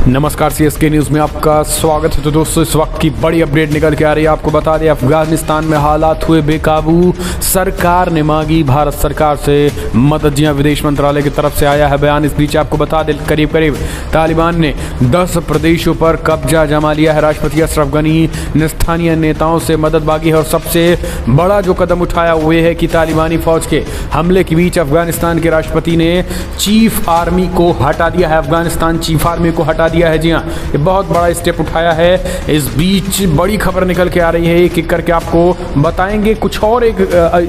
नमस्कार, CSK news में आपका स्वागत है। तो दोस्तों, इस वक्त की बड़ी अपडेट निकल के आ रही है। आपको बता दें, अफगानिस्तान में हालात हुए बेकाबू, सरकार ने मांगी भारत सरकार से मदद। जी हां, विदेश मंत्रालय की तरफ से आया है बयान। इस बीच आपको बता दें, करीब करीब तालिबान ने 10 प्रदेशों पर कब्जा जमा लिया है। राष्ट्रपति अशरफ गनी ने स्थानीय नेताओं से मदद मांगी है और सबसे बड़ा जो कदम उठाया वो ये है कि तालिबानी फौज के हमले के बीच अफगानिस्तान के राष्ट्रपति ने चीफ आर्मी को हटा दिया है। अफगानिस्तान चीफ आर्मी को हटा दिया है। जी हाँ, ये बहुत बड़ा स्टेप उठाया है। इस बीच बड़ी खबर निकल के आ रही है, एक एक करके आपको बताएंगे। कुछ और एक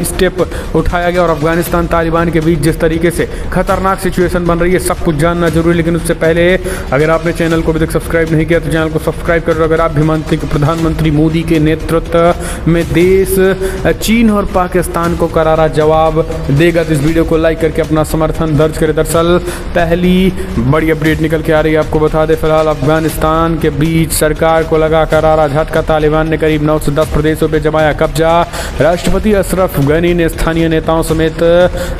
स्टेप उठाया गया और अफगानिस्तान तालिबान के बीच जिस तरीके से खतरनाक सिचुएशन बन रही है, सब कुछ जानना जरूरी। लेकिन उससे पहले अगर आपने चैनल को अभी तक सब्सक्राइब नहीं किया तो चैनल को सब्सक्राइब करो। अगर आप भी मानते कि प्रधानमंत्री मोदी के नेतृत्व में देश चीन और पाकिस्तान को करारा जवाब देगा तो इस वीडियो को लाइक करके अपना समर्थन दर्ज करें। दरअसल पहली बड़ी अपडेट निकल के आ रही है। आपको बता दें, फिलहाल अफगानिस्तान के बीच सरकार को लगा करारा झटका। तालिबान ने करीब 9 से 10 प्रदेशों पर जमाया कब्जा। राष्ट्रपति अशरफ गनी ने स्थानीय नेताओं समेत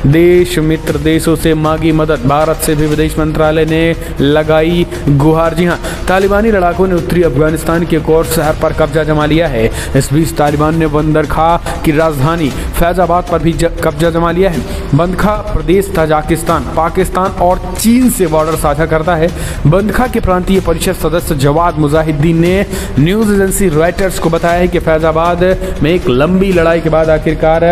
देश मित्र देशों से मांगी मदद। भारत से भी विदेश मंत्रालय ने लगाई गुहार। जी हाँ, तालिबानी लड़ाकों ने उत्तरी अफगानिस्तान के एक और शहर पर कब्जा जमा लिया है। इस बीच तालिबान ने बंदरखा की राजधानी फैजाबाद पर भी कब्जा जमा लिया है। बंदखा प्रदेश तजाकिस्तान, पाकिस्तान और चीन से बॉर्डर साझा करता है। बंदखा के प्रांतीय परिषद सदस्य जवाद मुजाहिदीन ने न्यूज एजेंसी रॉयटर्स को बताया है कि फैजाबाद में एक लंबी लड़ाई के बाद आखिरकार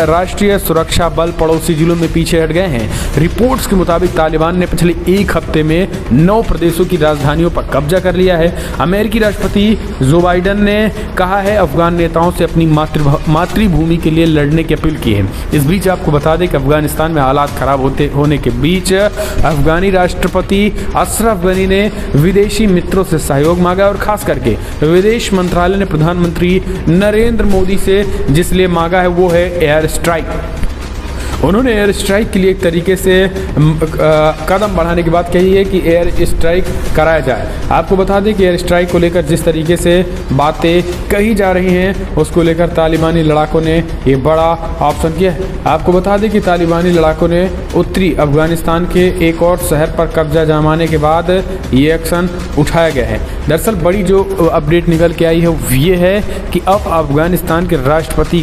राष्ट्रीय सुरक्षा बल पड़ोसी जिलों में पीछे हट गए हैं। रिपोर्ट्स के मुताबिक तालिबान ने पिछले एक हफ्ते में 9 प्रदेशों की राजधानियों पर कब्जा कर लिया है। अमेरिकी राष्ट्रपति जो बाइडेन ने कहा है अफगान नेताओं से अपनी मातृभूमि के लिए लड़ने की अपील की है। इस बीच आपको बता दें कि अफगानिस्तान में हालात खराब होने के बीच अफगानी राष्ट्रपति अशरफ गनी ने विदेशी मित्रों से सहयोग मांगा और खास करके विदेश मंत्रालय ने प्रधानमंत्री नरेंद्र मोदी से जिस लिए मांगा है वो है एयर स्ट्राइक। उन्होंने एयर स्ट्राइक के लिए एक तरीके से कदम बढ़ाने की बात कही है कि एयर स्ट्राइक कराया जाए। आपको बता दें कि एयर स्ट्राइक को लेकर जिस तरीके से बातें कही जा रही हैं उसको लेकर तालिबानी लड़ाकों ने ये बड़ा ऑप्शन किया है। आपको बता दें कि तालिबानी लड़ाकों ने उत्तरी अफगानिस्तान के एक और शहर पर कब्जा जमाने के बाद ये एक्शन उठाया गया है। दरअसल बड़ी जो अपडेट निकल के आई है वो ये है कि अब अफगानिस्तान के राष्ट्रपति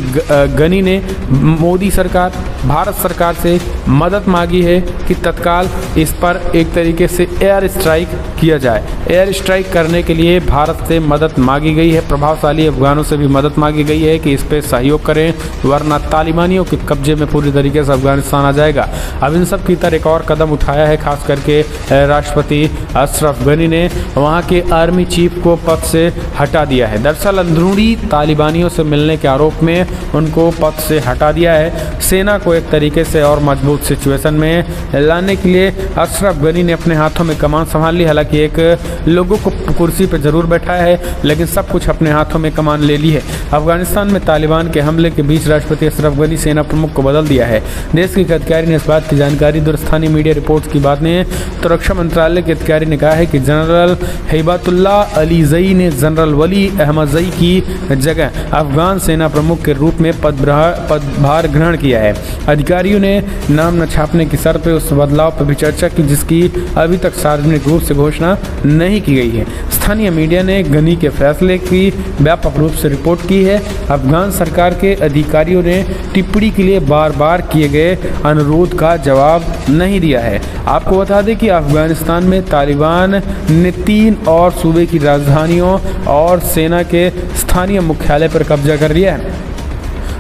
गनी ने मोदी सरकार, भारत सरकार से मदद मांगी है कि तत्काल इस पर एक तरीके से एयर स्ट्राइक किया जाए। एयर स्ट्राइक करने के लिए भारत से मदद मांगी गई है। प्रभावशाली अफगानों से भी मदद मांगी गई है कि इस पर सहयोग करें, वरना तालिबानियों के कब्जे में पूरी तरीके से अफगानिस्तान आ जाएगा। अब इन सब की तरह एक और कदम उठाया है, खास करके राष्ट्रपति अशरफ गनी ने वहाँ के आर्मी चीफ को पद से हटा दिया है। दरअसल अंदरूनी तालिबानियों से मिलने के आरोप में उनको पद से हटा दिया है। सेना को एक तरीके से और मजबूत सिचुएशन में लाने के लिए अशरफ गनी ने अपने हाथों में कमान संभाल ली। हालांकि एक लोगों को कुर्सी पर जरूर बैठाया है, लेकिन सब कुछ अपने हाथों में कमान ले ली है। अफगानिस्तान में तालिबान के हमले के बीच राष्ट्रपति अशरफ गनी सेना प्रमुख को बदल दिया है। देश के एक अधिकारी ने इस बात की जानकारी दी। स्थानीय मीडिया रिपोर्ट्स की बात ने तो रक्षा मंत्रालय के अधिकारी ने कहा है कि जनरल हिबतुल्लाह अलीजई ने जनरल वली अहमदजई की जगह अफगान सेना प्रमुख के रूप में पदभार ग्रहण किया है। अधिकारियों ने नाम न छापने की शर्त पे उस बदलाव पर भी चर्चा की जिसकी अभी तक सार्वजनिक रूप से घोषणा नहीं की गई है। स्थानीय मीडिया ने गनी के फैसले की व्यापक रूप से रिपोर्ट की है। अफगान सरकार के अधिकारियों ने टिप्पणी के लिए बार बार किए गए अनुरोध का जवाब नहीं दिया है। आपको बता दें कि अफगानिस्तान में तालिबान ने 3 और सूबे की राजधानियों और सेना के स्थानीय मुख्यालय पर कब्जा कर लिया है।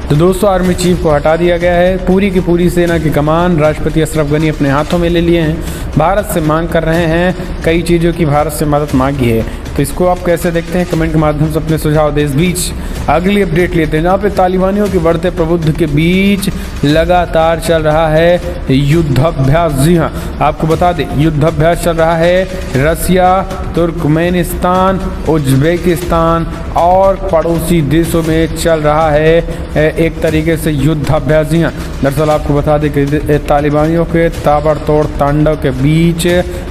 तो दोस्तों, आर्मी चीफ को हटा दिया गया है। पूरी की पूरी सेना की कमान राष्ट्रपति अशरफ गनी अपने हाथों में ले लिए हैं। भारत से मांग कर रहे हैं, कई चीज़ों की भारत से मदद मांगी है। तो इसको आप कैसे देखते हैं, कमेंट के माध्यम से अपने सुझाव दें। इस बीच अगली अपडेट लेते हैं, जहाँ पे तालिबानियों के बढ़ते प्रबुद्ध के बीच लगातार चल रहा है युद्धाभ्यास। जी हाँ, आपको बता दें युद्धाभ्यास चल रहा है रसिया, तुर्कमेनिस्तान, उज्बेकिस्तान और पड़ोसी देशों में चल रहा है एक तरीके से युद्धाभ्यास। जी हाँ, दरअसल आपको बता दें कि तालिबानियों के ताबड़तोड़ तांडव के बीच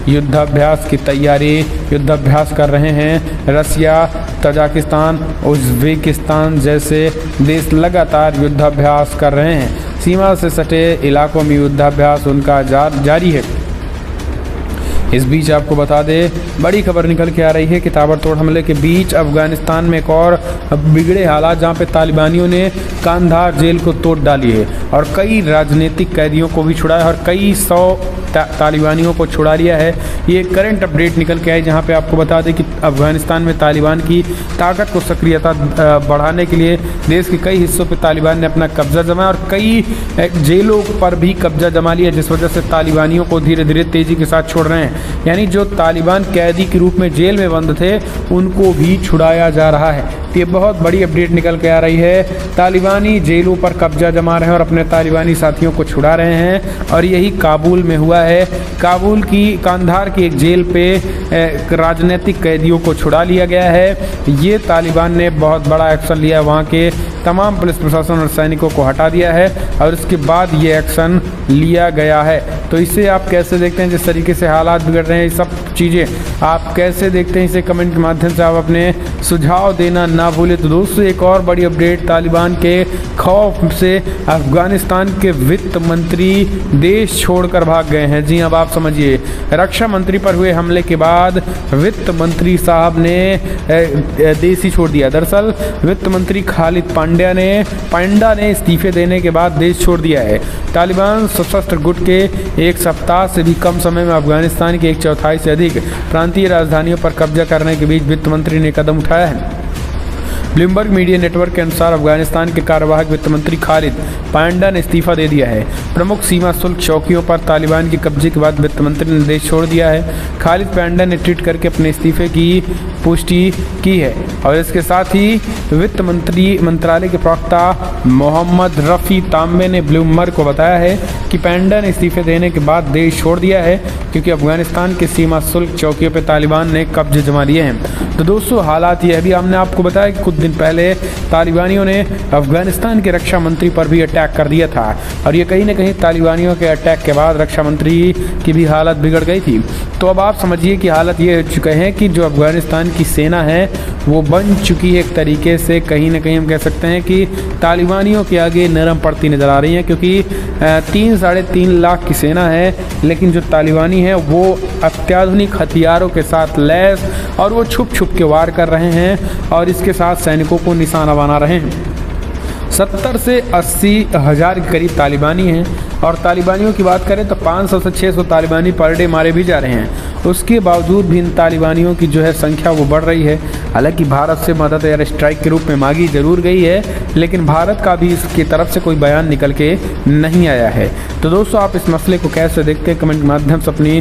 युद्धाभ्यास की तैयारी, युद्धाभ्यास कर रहे हैं रसिया, तजाकिस्तान, उज्बेकिस्तान जैसे देश लगातार युद्धाभ्यास कर रहे हैं। सीमा से सटे इलाकों में युद्धाभ्यास उनका जारी है। इस बीच आपको बता दें, बड़ी खबर निकल के आ रही है कि ताबड़तोड़ हमले के बीच अफगानिस्तान में एक और बिगड़े हालात, जहां पे तालिबानियों ने कांधार जेल को तोड़ डाली है और कई राजनीतिक कैदियों को भी छुड़ाया और कई 100 तालिबानियों को छुड़ा लिया है। ये करंट अपडेट निकल के आई, जहां पे आपको बता दें कि अफगानिस्तान में तालिबान की ताकत को सक्रियता बढ़ाने के लिए देश के कई हिस्सों पे तालिबान ने अपना कब्जा जमाया और कई जेलों पर भी कब्जा जमा लिया, जिस वजह से तालिबानियों को धीरे धीरे तेजी के साथ छोड़ रहे हैं। यानी जो तालिबान कैदी के रूप में जेल में बंद थे उनको भी छुड़ाया जा रहा है। तो ये बहुत बड़ी अपडेट निकल के आ रही है। तालिबानी जेलों पर कब्जा जमा रहे हैं और अपने तालिबानी साथियों को छुड़ा रहे हैं और यही काबुल में हुआ है। काबुल की कांधार की एक जेल पे राजनीतिक कैदियों को छुड़ा लिया गया है। ये तालिबान ने बहुत बड़ा एक्शन लिया है, वहाँ के तमाम पुलिस प्रशासन और सैनिकों को हटा दिया है और इसके बाद ये एक्शन लिया गया है। तो इसे आप कैसे देखते हैं? जिस तरीके से हालात बिगड़ रहे हैं, ये सब चीज़ें आप कैसे देखते हैं? इसे कमेंट के माध्यम से आप अपने सुझाव देना ना भूलें। तो दोस्तों, एक और बड़ी अपडेट, तालिबान के खौफ से अफगानिस्तान के वित्त मंत्री देश छोड़कर भाग गए हैं। जी अब आप समझिए, रक्षा मंत्री पर हुए हमले के बाद वित्त मंत्री साहब ने देश ही छोड़ दिया। दरअसल वित्त मंत्री खालिद पांड्या ने इस्तीफे देने के बाद देश छोड़ दिया है। तालिबान सशस्त्र गुट के एक सप्ताह से भी कम समय में अफगानिस्तान की 1/4 से अधिक प्रांतीय राजधानियों पर कब्जा करने के बीच वित्त मंत्री ने कदम उठाया है। ब्लूमबर्ग मीडिया नेटवर्क के अनुसार अफगानिस्तान के कार्यवाहक वित्त मंत्री खालिद पांड्या ने इस्तीफा दे दिया है। प्रमुख सीमा शुल्क चौकियों पर तालिबान के कब्जे के बाद वित्त मंत्री ने देश छोड़ दिया है। खालिद पांड्या ने ट्वीट करके अपने इस्तीफे की पुष्टि की है और इसके साथ ही वित्त मंत्रालय के प्रवक्ता मोहम्मद रफ़ी तांबे ने ब्लूमबर्ग को बताया है कि पांड्या ने इस्तीफे देने के बाद देश छोड़ दिया है क्योंकि अफगानिस्तान के सीमा शुल्क चौकियों पर तालिबान ने कब्जे जमा लिए हैं। तो दोस्तों, हालात ये भी हमने आपको बताया कि कुछ दिन पहले तालिबानियों ने अफगानिस्तान के रक्षा मंत्री पर भी अटैक कर दिया था और ये कहीं ना कहीं तालिबानियों के अटैक के बाद रक्षा मंत्री की भी हालत बिगड़ गई थी। तो अब आप समझिए कि हालत ये हो चुके हैं कि जो अफगानिस्तान की सेना है वो बन चुकी है एक तरीके से, कहीं ना कहीं हम कह सकते हैं कि तालिबानियों के आगे नरम पड़ती नज़र आ रही है, क्योंकि 3-3.5 लाख की सेना है, लेकिन जो तालिबानी है वो अत्याधुनिक हथियारों के साथ लैस और वो छुप छुप के वार कर रहे हैं और इसके साथ सैनिकों को निशाना बना रहे हैं। 70 से 80 हज़ार के करीब तालिबानी हैं और तालिबानियों की बात करें तो 500 से 600 तालिबानी पर डे मारे भी जा रहे हैं। उसके बावजूद भी इन तालिबानियों की जो है संख्या वो बढ़ रही है। हालांकि भारत से मदद एयर स्ट्राइक के रूप में मांगी जरूर गई है, लेकिन भारत का भी इसकी तरफ से कोई बयान निकल के नहीं आया है। तो दोस्तों, आप इस मसले को कैसे देखते हैं? कमेंट के माध्यम से अपनी